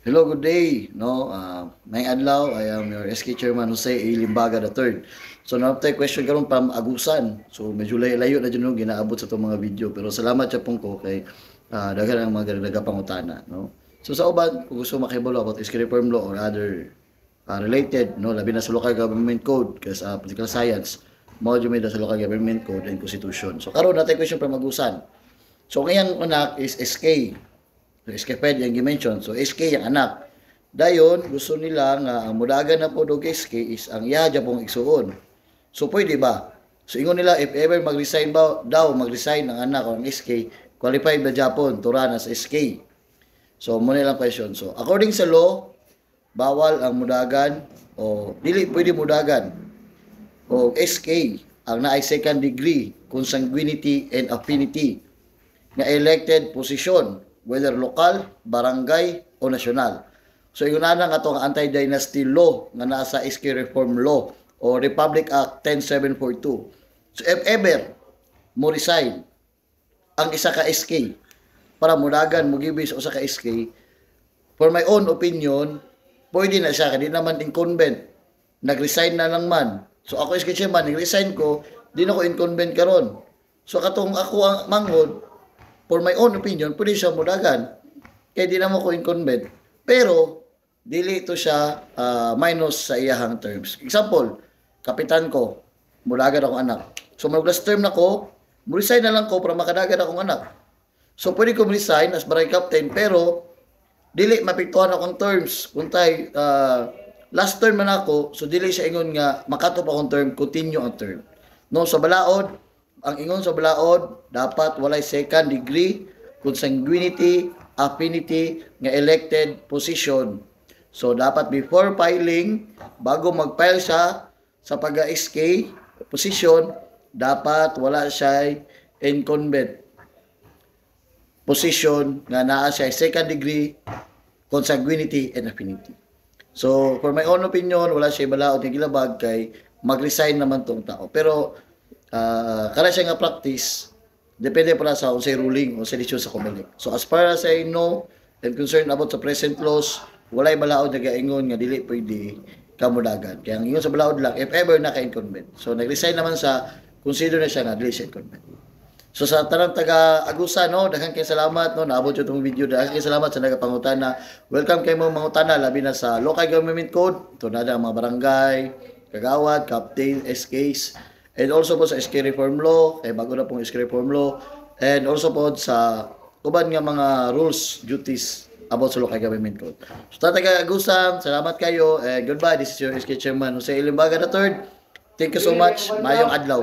Hello, good day. No, may adlaw. I am your SK Chairman Jose A. Limbaga III. So, napatay question karon pa agusan. So, medyo layo na dyan no, ginaabot sa itong mga video. Pero salamat siya pong ko kay daghan ang mga nagapangutana. No? So, sa uban, kung gusto makibalo about SK Reform Law or other related, no, labi na sa local government code, kasi political science, mao jud sa local government code and constitution. So, karon natay question pa magusan. So, ngayon anak is SK. So, SK yung gimension. So, SK yung anak. Dayon, gusto nila nga ang mudagan na po dog SK is ang yaja pong igsuon. So, pwede ba? So, ingon nila, if ever mag-resign ba, daw, mag-resign ang anak o ang SK, qualified na Japon, turana sa SK. So, muna lang question. So, according sa law, bawal ang mudagan o dili pwede mudagan o SK ang naay second degree consanguinity and affinity nga elected position whether local, barangay, o nasyonal. So, yun na nga itong anti-dynasty law nga nasa SK Reform Law o Republic Act 10742. So, if ever mo resign ang isa ka SK para mudagan mo gibis o sa ka SK, for my own opinion, pwede na siya, hindi naman incumbent. Nag-resign na lang man. So, ako SK chairman, nag-resign ko, di na ko incumbent karon. So, katong ako ang mangod, for my own opinion, pwede siya mudagan. Kaya di naman ko incumbent. Pero, dili ito siya minus sa iyahang terms. Example, kapitan ko, mudagan akong anak. So, mag-last term na ko, resign na lang ko para makadagan akong anak. So, pwede ko resign as barangay captain, pero, dili mapiktuhan akong terms. Kung tayo, last term man ako, so dili siya ingon nga, makatop akong term, continue ang term. No, sa balaod, ang ingon sa balaod, dapat walay second degree consanguinity, affinity nga elected position. So, dapat before filing, bago mag-file siya sa pag-SK position, dapat wala siya incumbent position nga naa siya second degree consanguinity and affinity. So, for my own opinion, wala siya balaod nga gilabag kay mag-resign naman tong tao. Pero, kana siya nga practice, depende para sa unsay ruling o sa desisyon sa Comelec. So as far as I know and concerned about sa present laws, walay balaod na gaingon nga dili pwede kamudagan. Kaya ang ingon sa balaod lang, if ever naka-incumbent. So nag-resign naman sa, consider na siya nga dili siya incumbent. So sa tanang taga-agusa, no, daghang kay salamat, no, naabot yung itong video, daghang kay salamat sa nagapangutana. Welcome kay mga mangutana, labi na sa local government code, ito na mga barangay, kagawad, captain, SKs, and also po sa SK Reform Law, kay bago na pong SK Reform Law, and also po sa uban nga mga rules, duties about sa local government code. So taga-agusam, salamat kayo, and goodbye. This is your SK Chairman Jose Ilimbaga III. Thank you so much. Mayong adlaw.